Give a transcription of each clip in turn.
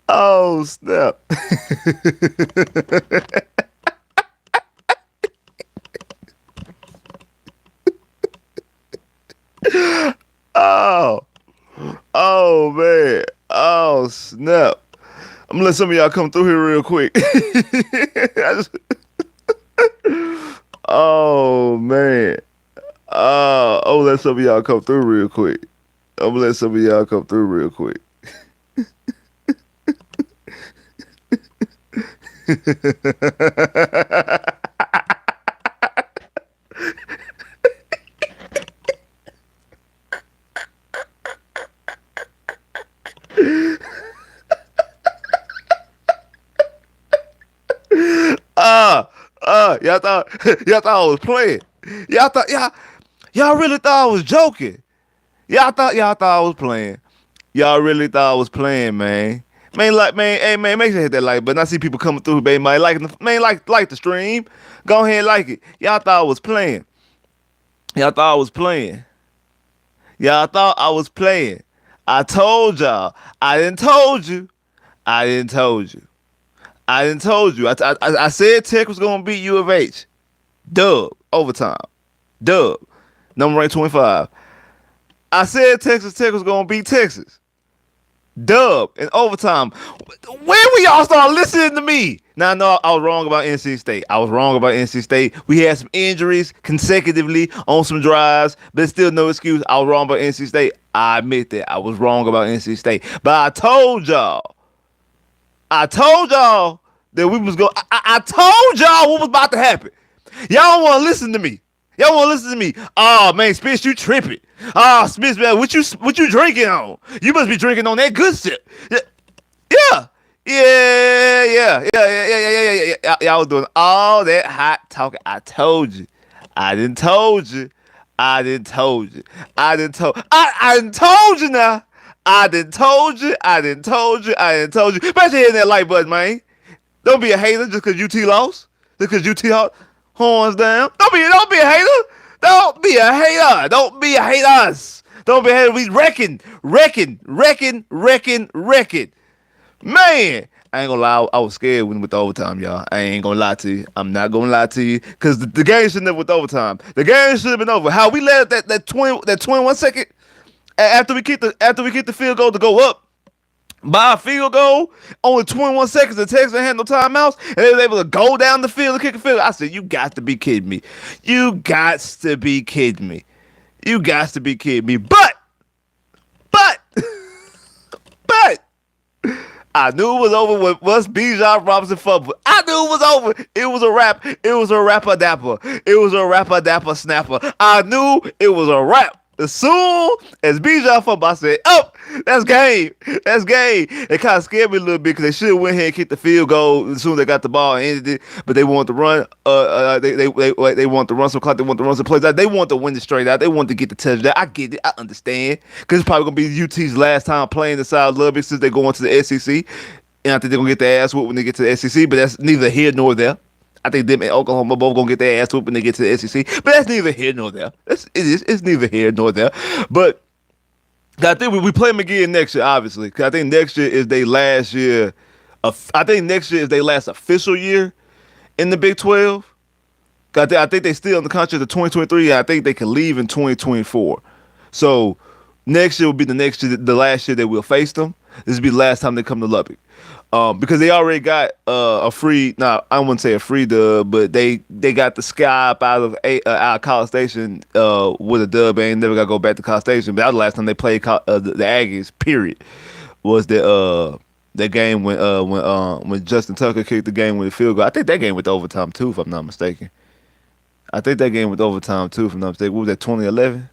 Oh snap! Oh, oh man! Oh snap! I'm gonna let some of y'all come through here real quick. Oh man! Let some of y'all come through real quick. I'm gonna let some of y'all come through real quick. Uh, y'all thought y'all thought I was playing. Y'all really thought I was joking. Y'all thought I was playing. Y'all really thought I was playing, man. Man, like man, hey man, make sure you hit that like button. I see people coming through, baby. Man, like the stream. Go ahead and like it. Y'all thought I was playing. Y'all thought I was playing. Y'all thought I was playing. I told y'all. I didn't told you. I didn't told you. I didn't told you. I said Tech was gonna beat U of H. Dub overtime. Dub number ranked 25. I said Texas Tech was gonna beat Texas. Dub in overtime. When will y'all start listening to me? Now I know I was wrong about NC State. I was wrong about NC State. We had some injuries consecutively on some drives, but it's still no excuse. I was wrong about NC State. I admit that I was wrong about NC State. But I told y'all that we was going. I told y'all what was about to happen. Y'all don't want to listen to me. Y'all want to listen to me. Oh man, Spence, you tripping. Oh, Spence, man, what you drinking on? You must be drinking on that good shit. Yeah, yeah, yeah. Y'all was doing all that hot talking. I told you. I didn't told you. I didn't told you. I didn't told you now. I didn't told you. I didn't told you. I didn't told you. Better hit that like button, man. Don't be a hater just because UT lost. Just because UT lost. Horns down. Don't be a hater. Don't be a hater. Don't be a haters. Don't be a hater. We wrecking. Man, I ain't gonna lie. I was scared when with the overtime, y'all. I ain't gonna lie to you. I'm not gonna lie to you because the game shouldn't have with overtime. The game should have been over. How we let that 21 second after we kick the field goal to go up by a field goal, only 21 seconds. The Texans had no timeouts, and they were able to go down the field and kick a field. I said, "You got to be kidding me! You got to be kidding me! You got to be kidding me!" But, but, I knew it was over with once Bijan Robinson fumbled. I knew it was over. It was a wrap. It was a rapper dapper. It was a rapper dapper snapper. I knew it was a wrap. As soon as Bijan fumbled, I said, "Oh, that's game. That's game." It kind of scared me a little bit because they should have went ahead and kicked the field goal as soon as they got the ball and ended it. But they wanted to run. They want to run some clock. They want to run some plays out. They want to win it straight out. They want to get the touchdown. I get it. I understand because it's probably gonna be UT's last time playing the side of Lubbock since they go into the SEC. And I think they're gonna get their ass whooped when they get to the SEC. But that's neither here nor there. I think them and Oklahoma both gonna get their ass whooped when they get to the SEC. But that's neither here nor there. It's neither here nor there. But I think we play them again next year, obviously. Cause I think next year is their last year. I think next year is their last official year in the Big 12. I think they still in the contract of 2023. I think they can leave in 2024. So next year will be the next year, the last year that we'll face them. This will be the last time they come to Lubbock. Because they already got a free. Now I wouldn't say a free dub, but they got the sky up out of College Station with a dub, and never got to go back to College Station. But that was the last time they played the Aggies. Period. Was that game when Justin Tucker kicked the game with a field goal. I think that game went to overtime too, if I'm not mistaken. I think that game went to overtime too, if I'm not mistaken. What was that? 2011.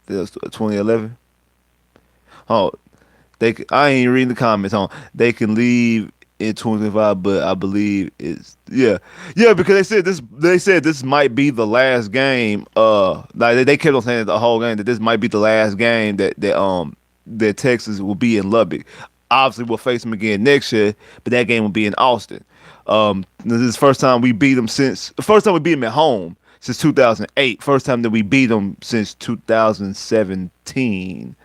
That was 2011. Oh, I ain't reading the comments on. They can leave in 2025, but I believe it's because they said this might be the last game. Like they kept on saying the whole game that this might be the last game that Texas will be in Lubbock. Obviously, we'll face them again next year, but that game will be in Austin. This is the first time we beat them at home since 2008. First time that we beat them since 2017.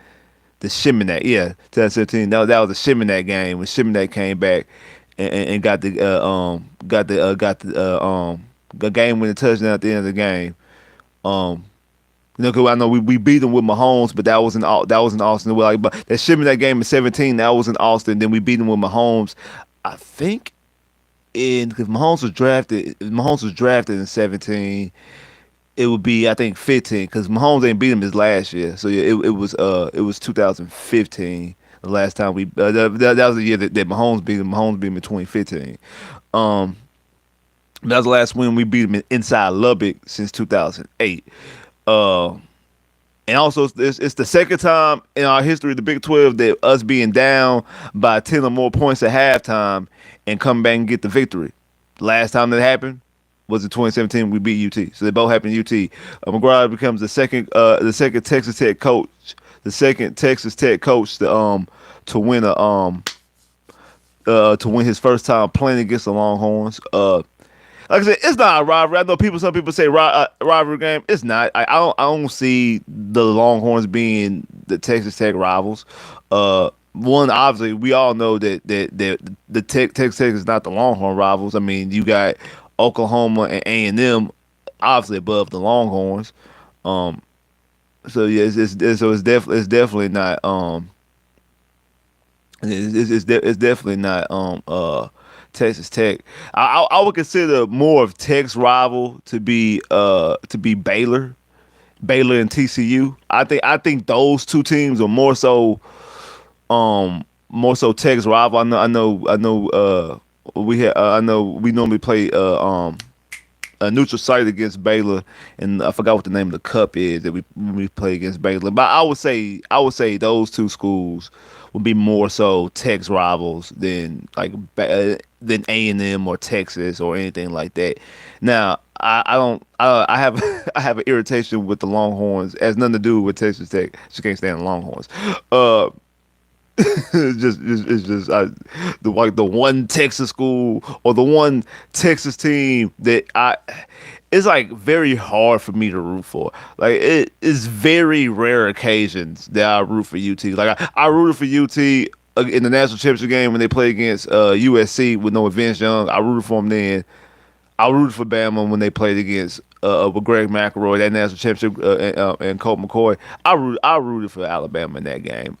The Shimonette, yeah, 2017. That was the Shimonette game when Shimonette came back and got the game winning touchdown at the end of the game. Um, 'cause I know we beat them with Mahomes, but that was in Austin. Well, like, but that Shimonette game in 17, that was in Austin. Then we beat them with Mahomes. I think in because Mahomes was drafted in 17. It would be I think 15 because Mahomes ain't beat him his last year. So yeah, it was 2015 the last time that was the year that Mahomes beat him. Mahomes beat him in 2015. Um, that was the last win we beat him inside Lubbock since 2008. Uh, and also it's the second time in our history of the Big 12 that us being down by 10 or more points at halftime and come back and get the victory. Last time that happened was in 2017. We beat UT, so they both happened in UT. McGuire becomes the second Texas Tech coach, the second Texas Tech coach to win a to win his first time playing against the Longhorns. Like I said, it's not a rivalry. I know some people say rivalry game. It's not. I don't see the Longhorns being the Texas Tech rivals. One, obviously, we all know that the Texas Tech is not the Longhorn rivals. I mean, you got Oklahoma and A&M obviously above the Longhorns. Um, so yeah, it's definitely not it's definitely not Texas Tech. I would consider more of Tech's rival to be Baylor and TCU. I think those two teams are more so Tech's rival. I know we normally play a neutral site against Baylor, and I forgot what the name of the cup is that we play against Baylor. But I would say those two schools would be more so Tech's rivals than A&M or Texas or anything like that. Now I don't I have I have an irritation with the Longhorns. It has nothing to do with Texas Tech. Just can't stand the Longhorns. Uh, it's just the one Texas school or the one Texas team that it's like very hard for me to root for. Like it is very rare occasions that I root for UT. Like I rooted for UT in the national championship game when they played against USC with no Vince Young. I rooted for them then. I rooted for Bama when they played against with Greg McElroy that national championship and Colt McCoy. I rooted for Alabama in that game.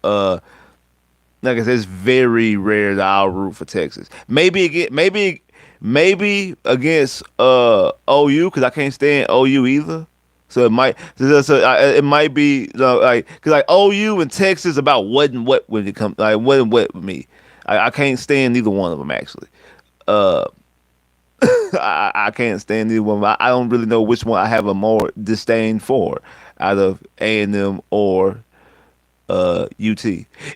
Like I said, it's very rare that I'll root for Texas. Maybe against OU because I can't stand OU either. It might be like because like OU and Texas about what and what when it comes like what and what with me. I can't stand neither one of them actually. Uh, I can't stand neither one. I don't really know which one I have a more disdain for out of A&M or UT.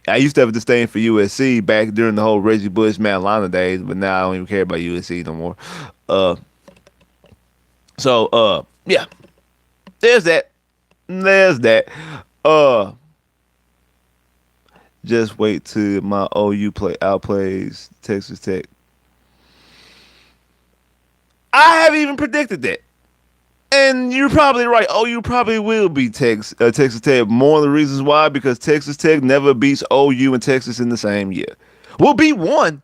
I used to have a disdain for USC back during the whole Reggie Bush, Matt Leinart days, but now I don't even care about USC no more. Uh, yeah, there's that. There's that. Uh, just wait till my OU outplays Texas Tech. I haven't even predicted that. And you're probably right. Oh, you probably will beat Texas Tech. More of the reasons why, because Texas Tech never beats OU and Texas in the same year. We'll beat one.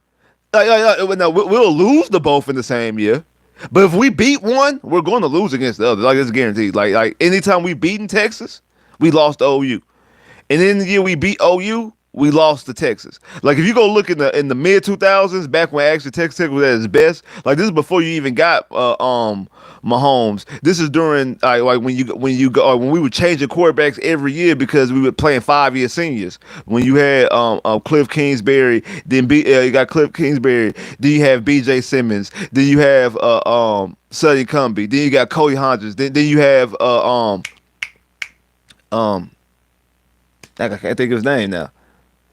No, we'll lose the both in the same year. But if we beat one, we're going to lose against the other. Like it's guaranteed. Like anytime we beat in Texas, we lost to OU. And in the year we beat OU, we lost to Texas. Like if you go look in the mid 2000s, back when actually Texas Tech was at its best, like this is before you even got Mahomes. This is during like when we were changing quarterbacks every year because we were playing 5-year seniors. When you had Cliff Kingsbury, then you got Cliff Kingsbury, then you have B.J. Simmons, then you have Sonny Cumbie, then you got Cody Hodges, then you have I can't think of his name now.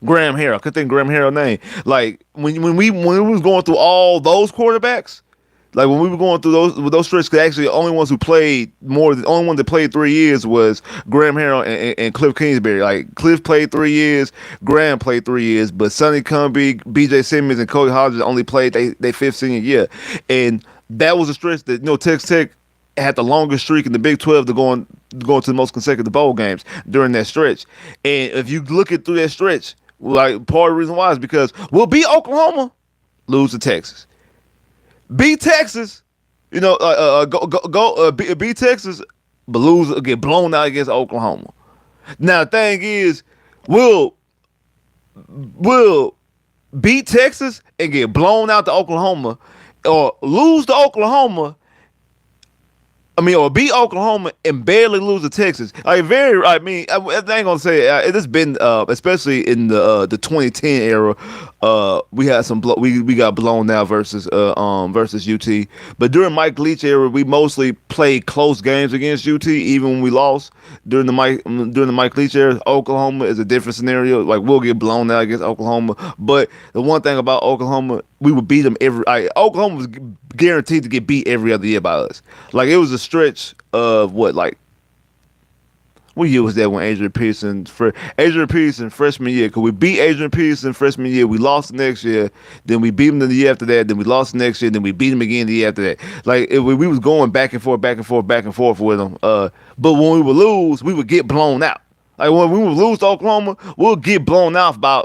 Graham Harrell. I could think Graham Harrell's name. Like when we was going through all those quarterbacks, like when we were going through those stretches, because actually the only only one that played 3 years was Graham Harrell and Cliff Kingsbury. Like Cliff played 3 years, Graham played 3 years, but Sonny Cumbie, B.J. Simmons, and Cody Hodges only played their fifth senior year, and that was a stretch that Texas Tech had the longest streak in the Big 12 to going to the most consecutive bowl games during that stretch. And if you look at through that stretch, like part of the reason why is because we'll beat Oklahoma, lose to Texas, beat Texas, beat Texas, but lose, get blown out against Oklahoma. Now the thing is, we'll beat Texas and get blown out to Oklahoma, or lose to Oklahoma. Or beat Oklahoma and barely lose to Texas. I ain't gonna say it has been, especially in the 2010 era. We had we got blown out versus UT. But during Mike Leach era, we mostly played close games against UT, even when we lost. During the Mike Leach era, Oklahoma is a different scenario. Like, we'll get blown out against Oklahoma. But the one thing about Oklahoma, we would beat them Oklahoma was guaranteed to get beat every other year by us. Like, it was a stretch of what year was that when Adrian Peterson freshman year? Because we beat Adrian Peterson freshman year, we lost the next year, then we beat him the year after that, then we lost the next year, then we beat him again the year after that. Like, we was going back and forth with them. But when we would lose, we would get blown out. Like, when we would lose to Oklahoma, we would get blown out by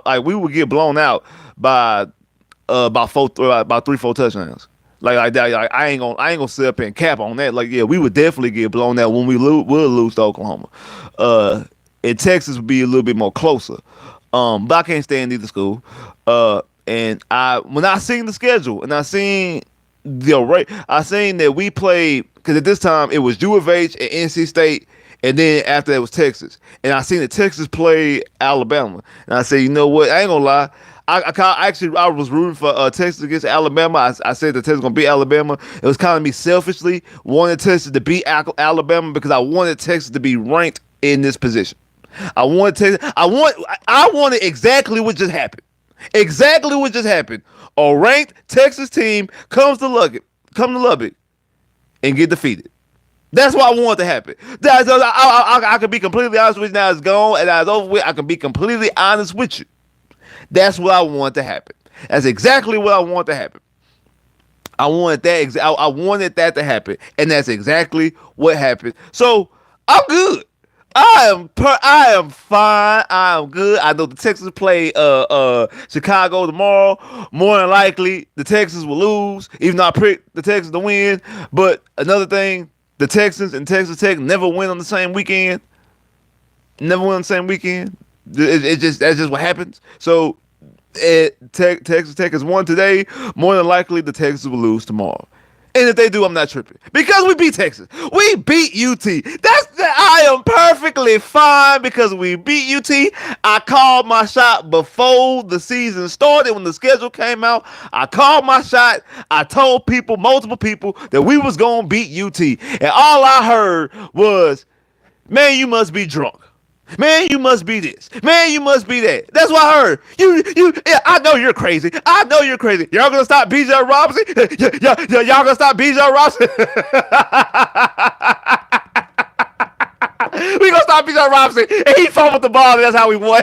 about 3-4 touchdowns. Like that. Like, I ain't gonna sit up and cap on that. Like, yeah, we would definitely get blown out when we'll lose to Oklahoma. And Texas would be a little bit more closer. But I can't stand either school. And when I seen the schedule and I seen the array, I seen that we played, because at this time it was U of H and NC State, and then after that was Texas. And I seen that Texas played Alabama, and I said, you know what? I ain't gonna lie. I was rooting for Texas against Alabama. I said that Texas was gonna beat Alabama. It was kind of me selfishly wanted Texas to beat Alabama because I wanted Texas to be ranked in this position. I wanted exactly what just happened. Exactly what just happened. A ranked Texas team come to Lubbock and get defeated. That's what I want to happen. I can be completely honest with you. Now it's gone and now it's over with. I can be completely honest with you. That's what I want to happen. That's exactly what I want to happen. I wanted that to happen, and that's exactly what happened. So I'm good. I am fine. I am good. I know the Texans play Chicago tomorrow. More than likely, the Texans will lose, even though I picked the Texans to win. But another thing, the Texans and Texas Tech never win on the same weekend. That's just what happens. So Texas Tech has won today. More than likely, the Texans will lose tomorrow. And if they do, I'm not tripping because we beat Texas. We beat UT. I am perfectly fine because we beat UT. I called my shot before the season started. When the schedule came out, I called my shot. I told multiple people, that we was gonna beat UT, and all I heard was, "Man, you must be drunk. Man, you must be this. Man, you must be that." That's what I heard. Yeah, I know you're crazy. I know you're crazy. Y'all gonna stop Bijan Robinson? Y'all gonna stop Bijan Robinson? We gonna stop Bijan Robinson, and he fumbled the ball, and that's how we won.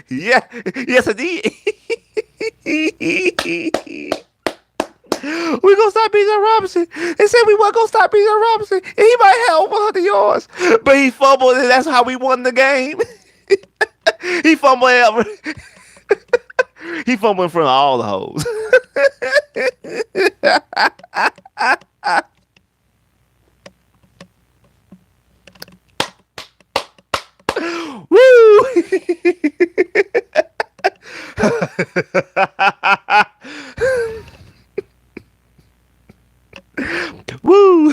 Yeah, yes, indeed. We gonna stop Bijan Robinson. They said we weren't gonna stop Bijan Robinson, and he might have over 100 yards, but he fumbled, and that's how we won the game. He fumbled out. He fumbled in front of all the hoes. Woo! Woo!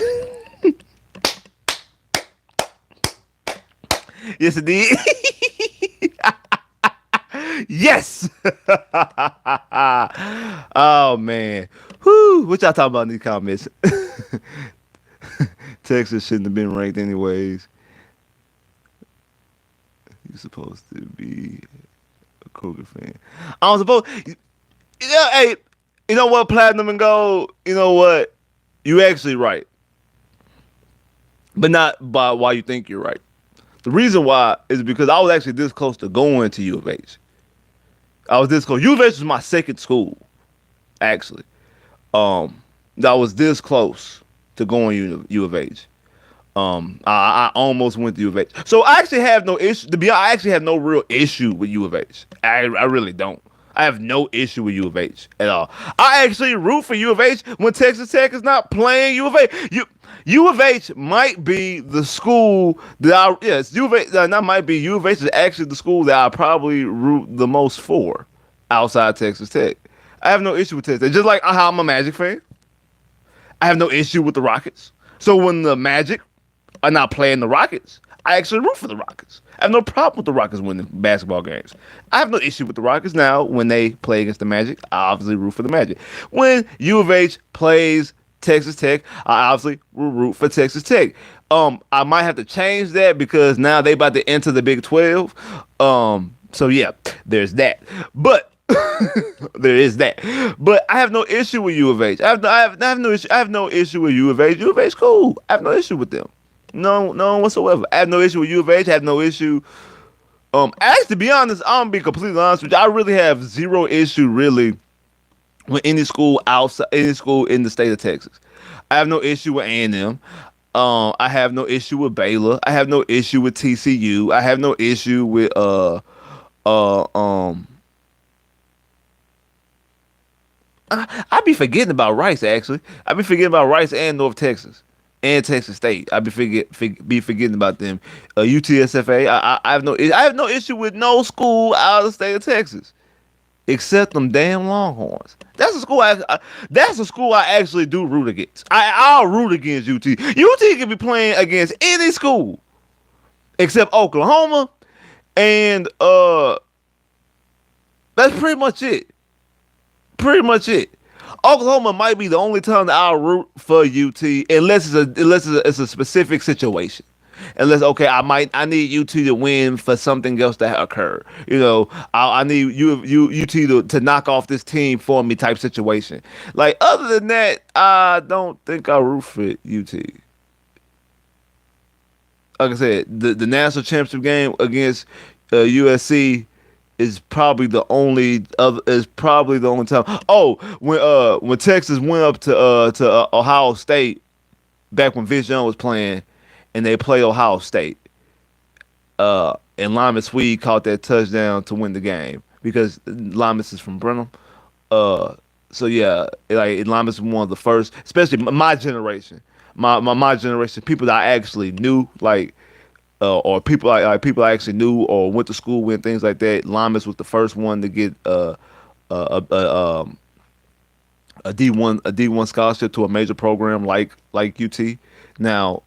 Yes, indeed. Yes. Oh man. Whoo! What y'all talking about in these comments? Texas shouldn't have been ranked anyways. You're supposed to be a Cougar fan. I'm supposed. Hey, you know what? Platinum and gold. You know what? You actually right, but not by why you think you're right. The reason why is because I was actually this close to going to U of H. I was this close. U of H was my second school, actually. Um, I was this close to going U of H. I almost went to U of H. So I actually have no issue. To be honest, I actually have no real issue with U of H. I really don't. I have no issue with U of H at all. I actually root for U of H when Texas Tech is not playing U of H. U of H might be the school that yes, U of H, not might be, U of H is actually the school that I probably root the most for outside Texas Tech. I have no issue with Texas Tech. Just like how I'm a Magic fan. I have no issue with the Rockets. So when the Magic are not playing the Rockets, I actually root for the Rockets. I have no problem with the Rockets winning basketball games. I have no issue with the Rockets now when they play against the Magic. I obviously root for the Magic. When U of H plays Texas Tech, I obviously will root for Texas Tech. I might have to change that because now they about to enter the Big 12. So yeah, there's that. But there is that. But I have no issue with U of H. I have no issue. I have no issue with U of H. U of H cool. I have no issue with them. No whatsoever. I have no issue with U of H. I have no issue. Actually, to be honest, I'm gonna be completely honest with you. I really have zero issue really with any school outside, any school in the state of Texas. I have no issue with A&M. I have no issue with Baylor. I have no issue with TCU. I have no issue with uh um. I be forgetting about Rice actually. I be forgetting about Rice and North Texas and Texas State. I be forgetting about them. UTSFA. I have no issue with no school out of the state of Texas except them damn Longhorns. That's a school I actually do root against. I'll root against UT. UT can be playing against any school except Oklahoma, and that's pretty much it. Pretty much it. Oklahoma might be the only time that I'll root for UT unless it's a specific situation. Unless okay, I need UT to win for something else to occur. You know, I need UT to knock off this team for me type situation. Like other than that, I don't think I root for UT. Like I said, the national championship game against USC is probably the only time. Oh, when Texas went up to Ohio State back when Vince Young was playing, and they play Ohio State. And Lyman Swede caught that touchdown to win the game because Lyman is from Brenham. So yeah, like Lyman's one of the first, especially my generation, my generation, people that I actually knew, like or people people I actually knew or went to school with, things like that. Lyman was the first one to get a, a, um, a D1 scholarship to a major program like UT. Now,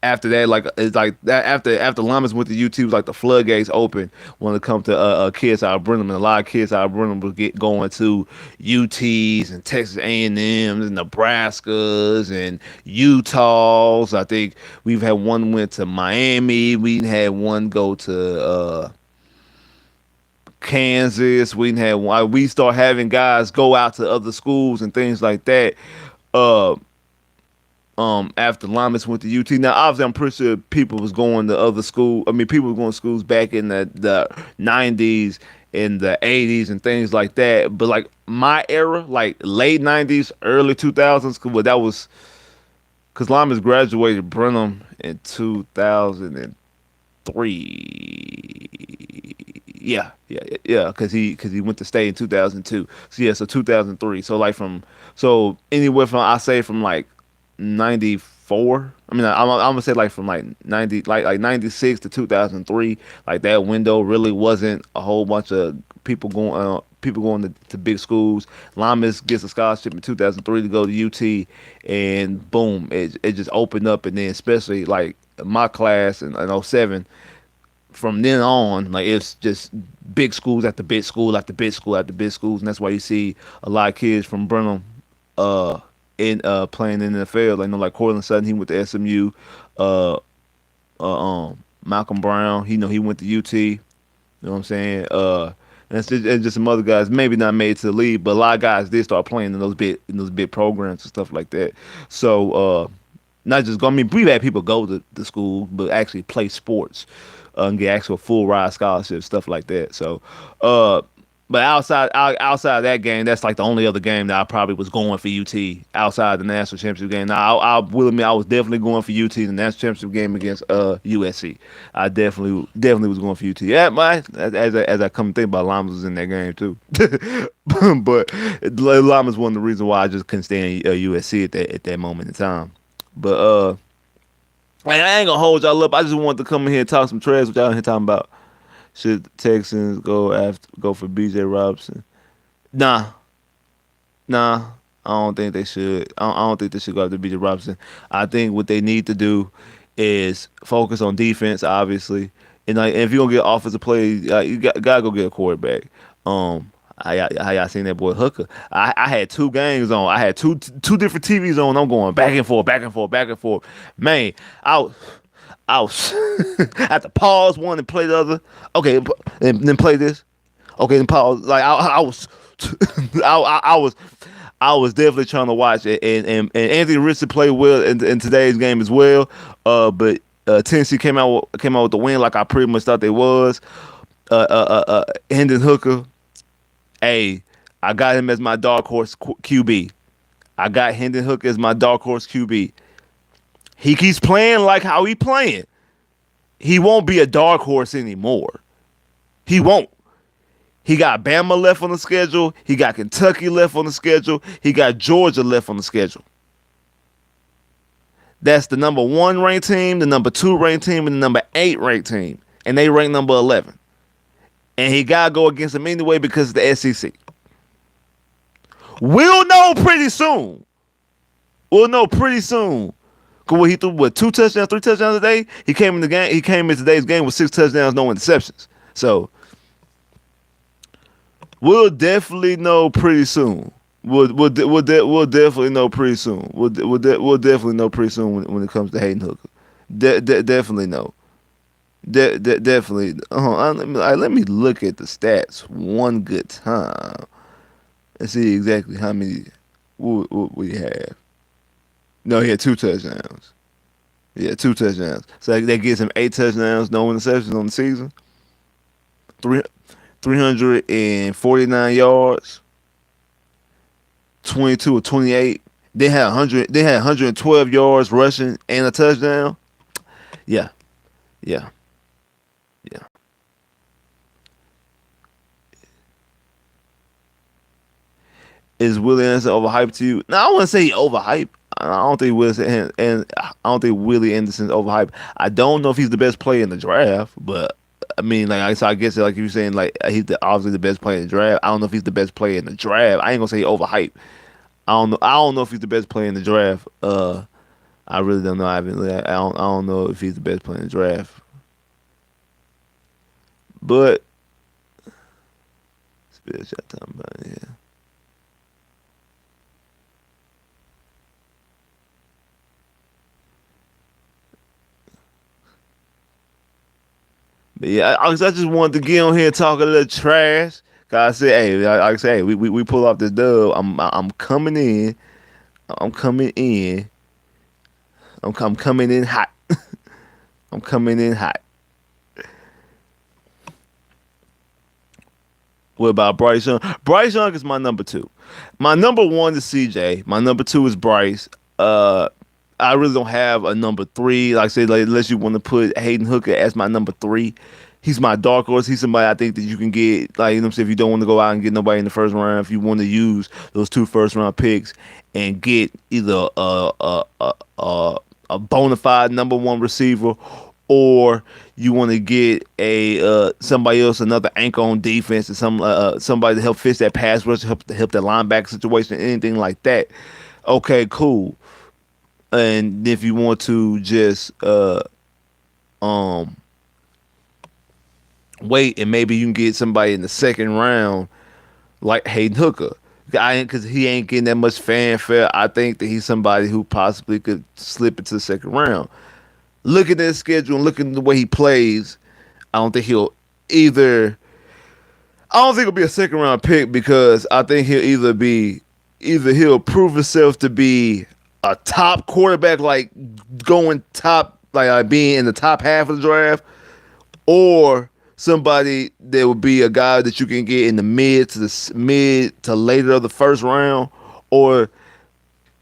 after that, like it's like that after Lamas went to UT, was like the floodgates open when it comes to kids out of Brenham, and a lot of kids out of Brenham will get going to UTs and Texas A&Ms and Nebraskas and Utahs. I think we've had one went to Miami. We had one go to Kansas. We start having guys go out to other schools and things like that. Uh, after Lamas went to UT. Now, obviously, I'm pretty sure people was going to other school. I mean, people were going to schools back in the 90s, in the 80s, and things like that. But like my era, like late 90s, early 2000s, well, that was because Lamas graduated Brenham in 2003. Yeah, because he went to state in 2002. So yeah, so 2003. So like so anywhere from I say from like 94. I mean, I'm gonna say like from like 90, like 96 to 2003. Like that window really wasn't a whole bunch of people going to big schools. Lamas gets a scholarship in 2003 to go to UT, and boom, it just opened up. And then especially like my class in '07, from then on, like it's just big schools after big school after big school after big schools, and that's why you see a lot of kids from Brenham uh in playing in the NFL. Like, you know, like Cortland Sutton, he went to SMU. Uh, Malcolm Brown, he went to UT. You know what I'm saying? And just some other guys maybe not made to the league, but a lot of guys did start playing in those big programs and stuff like that. So Not just go. I mean, we've had people go to the school, but actually play sports and get actual full ride scholarships, stuff like that. So, uh, but outside of that game, that's like the only other game that I probably was going for UT outside the national championship game. Now, I will admit I was definitely going for UT in the national championship game against USC. I definitely was going for UT. Yeah, as I come to think about, Llamas was in that game too. But Llamas one of the reasons why I just couldn't stand USC at that moment in time. But I ain't gonna hold y'all up. I just wanted to come in here and talk some trash with y'all in here talking about should the Texans go for BJ Robinson. Nah, nah. I don't think they should. I don't think they should go after BJ Robinson. I think what they need to do is focus on defense, obviously. And like, if you're gonna get offensive play, gotta go get a quarterback. How y'all seen that boy Hooker? I had two games on. I had two different TVs on. I'm going back and forth, back and forth, back and forth. Man, I was I had to pause one and play the other. Okay, and then play this. Okay, and pause. Like I was, I was, I was definitely trying to watch it. And Anthony Richardson played well in today's game as well. But Tennessee came out with the win like I pretty much thought they was. Hendon Hooker. Hey, I got him as my dark horse QB. I got Hendon Hooker as my dark horse QB. He keeps playing like how he playing. He won't be a dark horse anymore. He won't. He got Bama left on the schedule. He got Kentucky left on the schedule. He got Georgia left on the schedule. That's the number 1 ranked team, the number 2 ranked team, and the number 8 ranked team. And they rank number 11. And he got to go against them anyway because of the SEC. We'll know pretty soon. We'll know pretty soon. Cause what he threw, 2 touchdowns, 3 touchdowns a day. He came in the game. He came in today's game with 6 touchdowns, no interceptions. So we'll definitely know pretty soon. We'll definitely know pretty soon. We'll definitely know pretty soon when it comes to Hayden Hooker. Definitely know. Definitely. Let me look at the stats one good time and see exactly how many we have. No, he had 2 touchdowns. Yeah, 2 touchdowns. So that gives him 8 touchdowns, no interceptions on the season. 349 yards, 22 or 28. They had 100. They had 112 yards rushing and a touchdown. Yeah, yeah, yeah. Is Willie Anderson overhyped to you? No, I wouldn't say he overhyped. I don't think Willie and I don't think Willie Anderson's overhyped. I don't know if he's the best player in the draft, but I mean, like, so I guess like you're saying, like obviously the best player in the draft. I don't know if he's the best player in the draft. I ain't gonna say he overhyped. I don't know. I don't know if he's the best player in the draft. I really don't know. I don't know if he's the best player in the draft. But it's shot talking about, yeah. But yeah, I just wanted to get on here and talk a little trash. Cause I said, hey, like I say, hey, we pull off this dub. I'm coming in. I'm coming in. I'm coming in hot. I'm coming in hot. What about Bryce Young? Bryce Young is my number 2. My number 1 is CJ. My number 2 is Bryce. I really don't have a number 3. Like I said, like, unless you want to put Hayden Hooker as my number 3. He's my dark horse. He's somebody I think that you can get, like, you know what I'm saying, if you don't want to go out and get nobody in the first round, if you want to use those 2 first round picks and get either a bona fide number 1 receiver, or you want to get a somebody else, another anchor on defense, or somebody to help fix that pass rush, help that linebacker situation, anything like that. Okay, cool. And if you want to just um wait and maybe you can get somebody in the second round like Hayden Hooker. Because he ain't getting that much fanfare. I think that he's somebody who possibly could slip into the second round. Looking at his schedule and looking at the way he plays, I don't think he'll either. I don't think he'll be a second round pick because I think he'll either he'll prove himself to be a top quarterback, like going top, like being in the top half of the draft, or somebody that would be a guy that you can get in the mid to later of the first round, or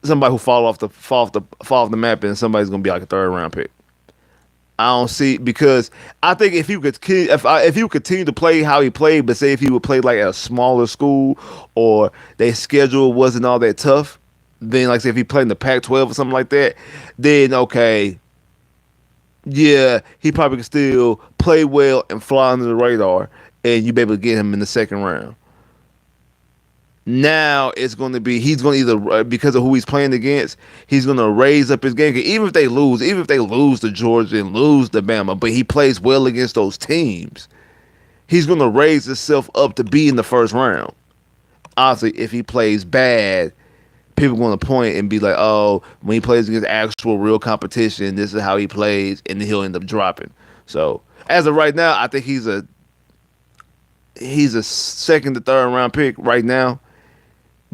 somebody who fall off the map, and somebody's gonna be like a third round pick. I don't see, because I think if he could if he would continue to play how he played, but say if he would play like at a smaller school, or their schedule wasn't all that tough, then like say if he played in the Pac-12 or something like that, then okay, yeah, he probably could still play well and fly under the radar, and you be able to get him in the second round. Now it's going to be, he's going to either, because of who he's playing against, he's going to raise up his game. 'Cause even if they lose to Georgia and lose to Bama, but he plays well against those teams, he's going to raise himself up to be in the first round. Obviously, if he plays bad, people are going to point and be like, "Oh, when he plays against actual real competition, this is how he plays," and then he'll end up dropping. So as of right now, I think he's a second to third round pick right now.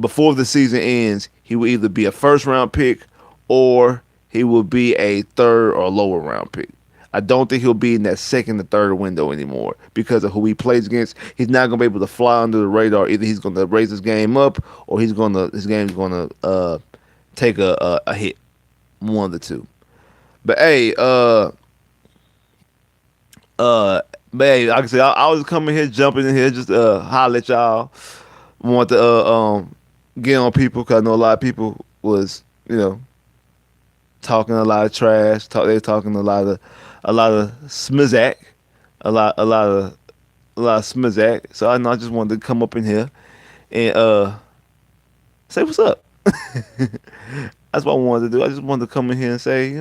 Before the season ends, he will either be a first round pick, or he will be a third or lower round pick. I don't think he'll be in that second to third window anymore because of who he plays against. He's not gonna be able to fly under the radar. Either he's gonna raise his game up, or his game's gonna take a hit. One of the two. But hey, but hey, like I said, I was coming here, jumping in here, just holler at y'all. Want to get on people, because I know a lot of people was, talking a lot of trash. They were talking a lot of smizak, a lot of smizak. So I know I just wanted to come up in here and say what's up. That's what I wanted to do. I just wanted to come in here and say,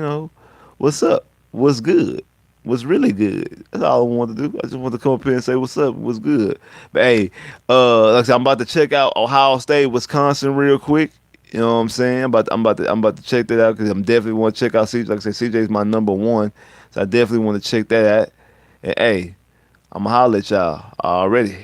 what's up, what's good, what's really good. That's all I wanted to do. I just wanted to come up here and say what's up, what's good. But hey, like I said, I'm about to check out Ohio State, Wisconsin real quick. You know what I'm saying? I'm about to check that out, because I'm definitely want to check out CJ. Like I said, CJ is my number one, so I definitely want to check that out. And hey, I'm gonna holler at y'all already.